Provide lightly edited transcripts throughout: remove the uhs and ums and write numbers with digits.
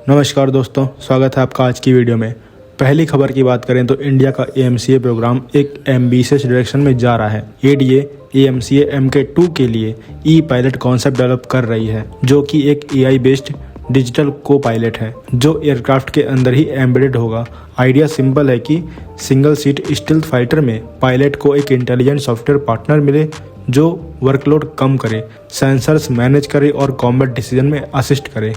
नमस्कार दोस्तों, स्वागत है आपका आज की वीडियो में। पहली खबर की बात करें तो इंडिया का AMCA प्रोग्राम एक एम्बिशियस डायरेक्शन में जा रहा है। ADA AMCA MK2 के लिए ई पायलट कॉन्सेप्ट डेवलप कर रही है, जो कि एक AI बेस्ड डिजिटल को पायलट है जो एयरक्राफ्ट के अंदर ही एम्बेडेड होगा। आइडिया सिंपल है कि सिंगल सीट स्टील्थ फाइटर में पायलट को एक इंटेलिजेंट सॉफ्टवेयर पार्टनर मिले जो वर्कलोड कम करे, सेंसर्स मैनेज करे और कॉम्बैट डिसीजन में असिस्ट करे।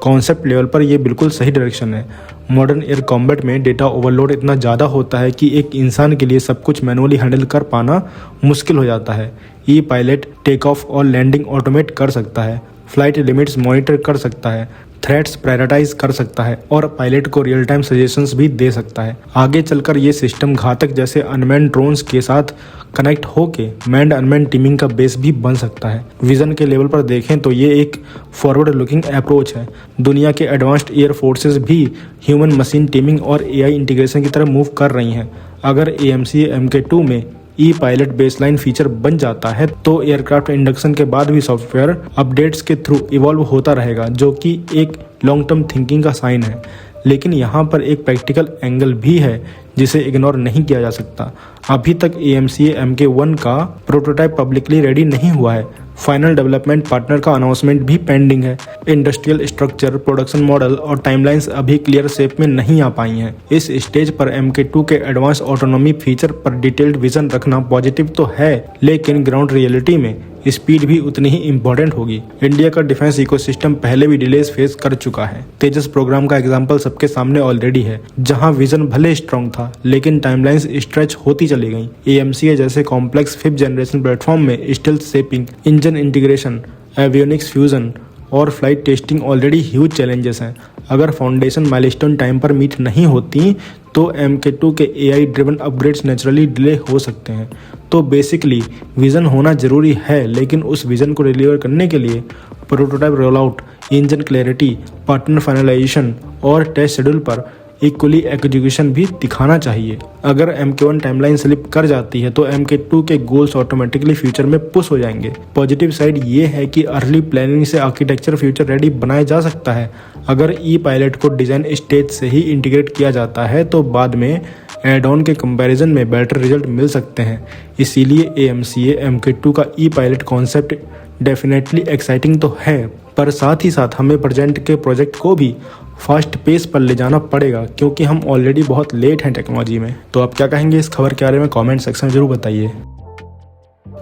कॉन्सेप्ट लेवल पर यह बिल्कुल सही डायरेक्शन है। मॉडर्न एयर कॉम्बैट में डेटा ओवरलोड इतना ज़्यादा होता है कि एक इंसान के लिए सब कुछ मैनुअली हैंडल कर पाना मुश्किल हो जाता है। ई पायलट टेक ऑफ और लैंडिंग ऑटोमेट कर सकता है, फ्लाइट लिमिट्स मॉनिटर कर सकता है, थ्रेट्स प्रायोरिटाइज कर सकता है और पायलट को रियल टाइम सजेशंस भी दे सकता है। आगे चलकर ये सिस्टम घातक जैसे अनमैन्ड ड्रोन्स के साथ कनेक्ट होके मैंड अनमैन्ड टीमिंग का बेस भी बन सकता है। विजन के लेवल पर देखें तो ये एक फॉरवर्ड लुकिंग अप्रोच है। दुनिया के एडवांस्ड एयर फोर्सेस भी ह्यूमन मशीन टीमिंग और AI इंटीग्रेशन की तरफ मूव कर रही हैं। अगर AMCA MK2 में ई पायलट बेसलाइन फीचर बन जाता है तो एयरक्राफ्ट इंडक्शन के बाद भी सॉफ्टवेयर अपडेट्स के थ्रू इवॉल्व होता रहेगा, जो कि एक लॉन्ग टर्म थिंकिंग का साइन है। लेकिन यहाँ पर एक प्रैक्टिकल एंगल भी है जिसे इग्नोर नहीं किया जा सकता। अभी तक AMCA MK1 का प्रोटोटाइप पब्लिकली रेडी नहीं हुआ है। फाइनल डेवलपमेंट पार्टनर का अनाउंसमेंट भी पेंडिंग है। इंडस्ट्रियल स्ट्रक्चर, प्रोडक्शन मॉडल और टाइमलाइंस अभी क्लियर शेप में नहीं आ पाई हैं। इस स्टेज पर MK2 के एडवांस ऑटोनॉमी फीचर पर डिटेल्ड विजन रखना पॉजिटिव तो है, लेकिन ग्राउंड रियलिटी में स्पीड भी उतनी ही इम्पोर्टेंट होगी। इंडिया का डिफेंस इकोसिस्टम पहले भी डिलेज फेस कर चुका है। तेजस प्रोग्राम का एग्जांपल सबके सामने ऑलरेडी है, जहां विजन भले स्ट्रॉन्ग था लेकिन टाइमलाइंस स्ट्रेच होती चली गई। AMCA जैसे कॉम्प्लेक्स 5th जनरेशन प्लेटफॉर्म में stealth shaping, engine integration, avionics fusion और flight testing already huge challenges हैं। अगर फाउंडेशन माइलस्टोन टाइम पर मीट नहीं होती तो MK2 के AI driven upgrades naturally delay हो सकते हैं। तो बेसिकली विजन होना जरूरी है, लेकिन उस विजन को डिलीवर करने के लिए prototype roll out, engine clarity, partner finalisation और टेस्ट शेड्यूल पर इक्वली एग्जीक्यूशन भी दिखाना चाहिए। अगर MK1 टाइमलाइन स्लिप कर जाती है तो MK2 के गोल्स ऑटोमेटिकली फ्यूचर में पुश हो जाएंगे। पॉजिटिव साइड ये है कि अर्ली प्लानिंग से आर्किटेक्चर फ्यूचर रेडी बनाया जा सकता है। अगर ई पायलट को डिजाइन स्टेज से ही इंटीग्रेट किया जाता है तो बाद में एड ऑन के कंपैरिजन में बेटर रिजल्ट मिल सकते हैं। इसीलिए AMCA MK2 का ई पायलट कॉन्सेप्ट डेफिनेटली एक्साइटिंग तो है, पर साथ ही साथ हमें प्रेजेंट के प्रोजेक्ट को भी फास्ट पेस पर ले जाना पड़ेगा, क्योंकि हम ऑलरेडी बहुत लेट हैं टेक्नोलॉजी में। तो आप क्या कहेंगे इस खबर के बारे में कमेंट सेक्शन में जरूर बताइए।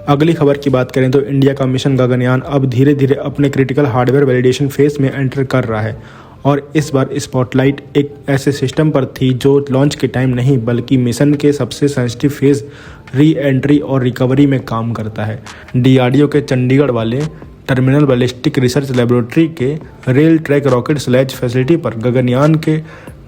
अगली खबर की बात करें तो इंडिया का मिशन गगनयान अब धीरे धीरे अपने क्रिटिकल हार्डवेयर वैलिडेशन फेज में एंटर कर रहा है और इस बार स्पॉटलाइट एक ऐसे सिस्टम पर थी जो लॉन्च के टाइम नहीं बल्कि मिशन के सबसे सेंसिटिव फेज री एंट्री और रिकवरी में काम करता है। DRDO के चंडीगढ़ वाले टर्मिनल बैलिस्टिक रिसर्च लेबोरेटरी के rail track rocket sled facility पर गगनयान के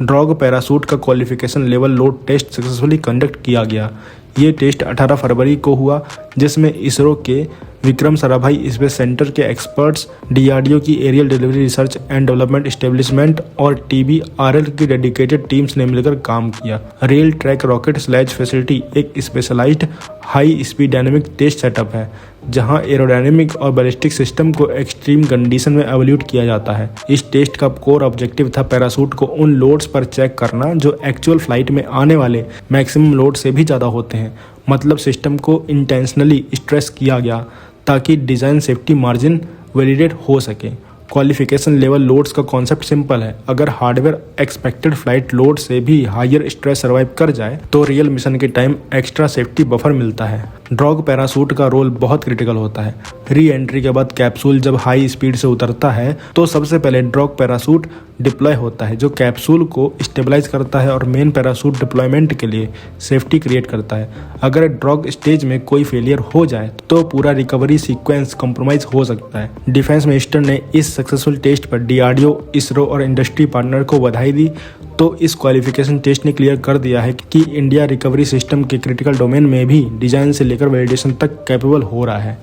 ड्रॉग पैरासूट का qualification level load test successfully conduct किया गया। ये टेस्ट 18 फरवरी को हुआ, जिसमें इसरो के विक्रम साराभाई स्पेस सेंटर के एक्सपर्ट्स, DRDO की aerial delivery research and development establishment और TBRL की डेडिकेटेड टीम्स ने मिलकर काम किया। Rail track rocket sled facility एक specialised high speed dynamic test setup है, जहां एरोडायनेमिक और बैलिस्टिक सिस्टम को एक्सट्रीम कंडीशन में एवोल्यूट किया जाता है। इस टेस्ट का कोर ऑब्जेक्टिव था पैरासूट को उन लोड्स पर चेक करना जो एक्चुअल फ्लाइट में आने वाले मैक्सिमम लोड से भी ज़्यादा होते हैं। मतलब सिस्टम को इंटेंशनली स्ट्रेस किया गया ताकि डिज़ाइन सेफ्टी मार्जिन वैलिडेट हो सके। क्वालिफिकेशन लेवल लोड्स का कॉन्सेप्ट सिंपल है। अगर हार्डवेयर एक्सपेक्टेड फ्लाइट लोड से भी हायर स्ट्रेस सर्वाइव कर जाए तो रियल मिशन के टाइम एक्स्ट्रा सेफ्टी बफर मिलता है। ड्रॉग पैरासूट का रोल बहुत क्रिटिकल होता है। री एंट्री के बाद कैप्सूल जब हाई स्पीड से उतरता है तो सबसे पहले ड्रॉग पैरासूट डिप्लॉय होता है, जो कैप्सूल को स्टेबलाइज करता है और मेन पैरासूट डिप्लॉयमेंट के लिए सेफ्टी क्रिएट करता है। अगर ड्रॉग स्टेज में कोई फेलियर हो जाए तो पूरा रिकवरी सीक्वेंस कॉम्प्रोमाइज हो सकता है। डिफेंस मिनिस्टर ने इस सक्सेसफुल टेस्ट पर DRDO, इसरो और इंडस्ट्री पार्टनर को बधाई दी। तो इस क्वालिफिकेशन टेस्ट ने क्लियर कर दिया है कि इंडिया रिकवरी सिस्टम के क्रिटिकल डोमेन में भी डिजाइन से लेकर वैलिडेशन तक कैपेबल हो रहा है।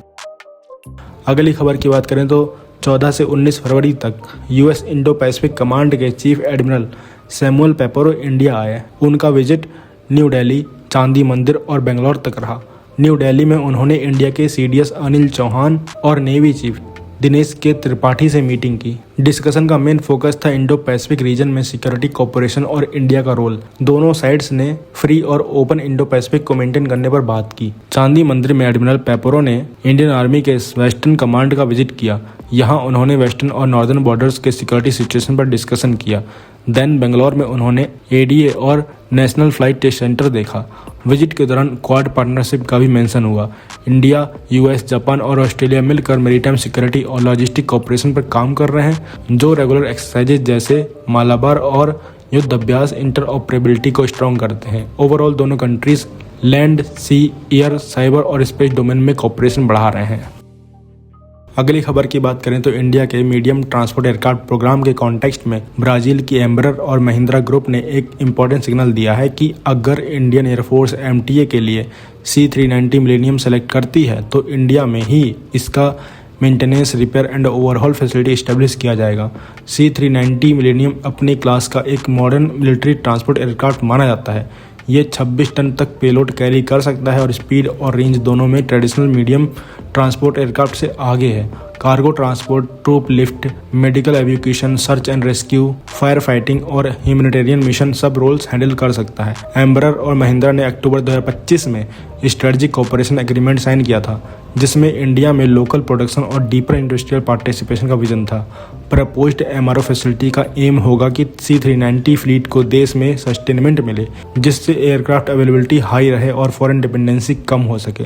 अगली खबर की बात करें तो 14 से 19 फरवरी तक US इंडो पैसिफिक कमांड के चीफ एडमिरल सैमुअल पेपरो इंडिया आए। उनका विजिट न्यू दिल्ली, चांदी मंदिर और बेंगलोर तक रहा। न्यू दिल्ली में उन्होंने इंडिया के CDS अनिल चौहान और नेवी चीफ दिनेश के त्रिपाठी से मीटिंग की। डिस्कशन का मेन फोकस था इंडो पैसिफिक रीजन में सिक्योरिटी कोऑपरेशन और इंडिया का रोल। दोनों साइड्स ने फ्री और ओपन इंडो पैसिफिक को मेंटेन करने पर बात की। चांदी मंदिर में एडमिरल पेपरो ने इंडियन आर्मी के वेस्टर्न कमांड का विजिट किया। यहाँ उन्होंने वेस्टर्न और नॉर्दर्न बॉर्डर्स के सिक्योरिटी सिचुएशन पर डिस्कशन किया। देन बेंगलोर में उन्होंने एडीए और नेशनल फ्लाइट टेस्ट सेंटर देखा। विजिट के दौरान क्वाड पार्टनरशिप का भी मेंशन हुआ। इंडिया, यूएस, जापान और ऑस्ट्रेलिया मिलकर मैरीटाइम सिक्योरिटी और लॉजिस्टिक कोऑपरेशन पर काम कर रहे हैं, जो रेगुलर एक्सरसाइजेज जैसे मालाबार और युद्ध अभ्यास इंटरऑपरेबिलिटी को स्ट्रॉन्ग करते हैं। ओवरऑल दोनों कंट्रीज लैंड, सी, एयर, साइबर और स्पेस डोमेन में कोऑपरेशन बढ़ा रहे हैं। अगली खबर की बात करें तो इंडिया के मीडियम ट्रांसपोर्ट एयरक्राफ्ट प्रोग्राम के कॉन्टेक्स्ट में ब्राजील की एम्ब्रर और महिंद्रा ग्रुप ने एक इम्पॉर्टेंट सिग्नल दिया है कि अगर इंडियन एयरफोर्स एमटीए के लिए C390 मिलेनियम सेलेक्ट करती है तो इंडिया में ही इसका maintenance, repair and overhaul facility establish किया जाएगा। C390 मिलेनियम अपनी क्लास का एक मॉडर्न मिलिट्री ट्रांसपोर्ट एयरक्राफ्ट माना जाता है। ये 26 टन तक पेलोड कैरी कर सकता है और स्पीड और रेंज दोनों में ट्रेडिशनल मीडियम ट्रांसपोर्ट एयरक्राफ्ट से आगे है। Cargo transport, troop lift, medical evacuation, search and rescue, fire fighting और ह्यूमैनिटेरियन मिशन सब रोल्स हैंडल कर सकता है। एम्ब्रर और महिंद्रा ने अक्टूबर 2025 में स्ट्रेटेजिक कोऑपरेशन एग्रीमेंट साइन किया था, जिसमें इंडिया में लोकल प्रोडक्शन और डीपर इंडस्ट्रियल पार्टिसिपेशन का विजन था। प्रपोज्ड एमआरओ फैसिलिटी का एम होगा कि C390 फ्लीट को देश में सस्टेनमेंट मिले, जिससे एयरक्राफ्ट अवेलेबिलिटी हाई रहे और फॉरेन डिपेंडेंसी कम हो सके।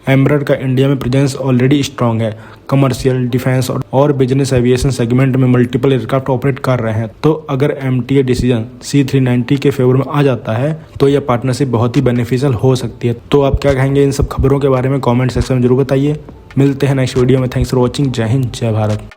एम्ब्रर का इंडिया में प्रेजेंस ऑलरेडी स्ट्रांग है। कमर्शियल, डिफेंस और बिजनेस एविएशन सेगमेंट में मल्टीपल एयरक्राफ्ट ऑपरेट कर रहे हैं। तो अगर एमटीए डिसीजन C390 के फेवर में आ जाता है तो यह पार्टनरशिप बहुत ही बेनिफिशियल हो सकती है। तो आप क्या कहेंगे इन सब खबरों के बारे में कमेंट सेक्शन में जरूर बताइए। मिलते हैं नेक्स्ट वीडियो में। Thanks for watching. जय हिंद, जय भारत।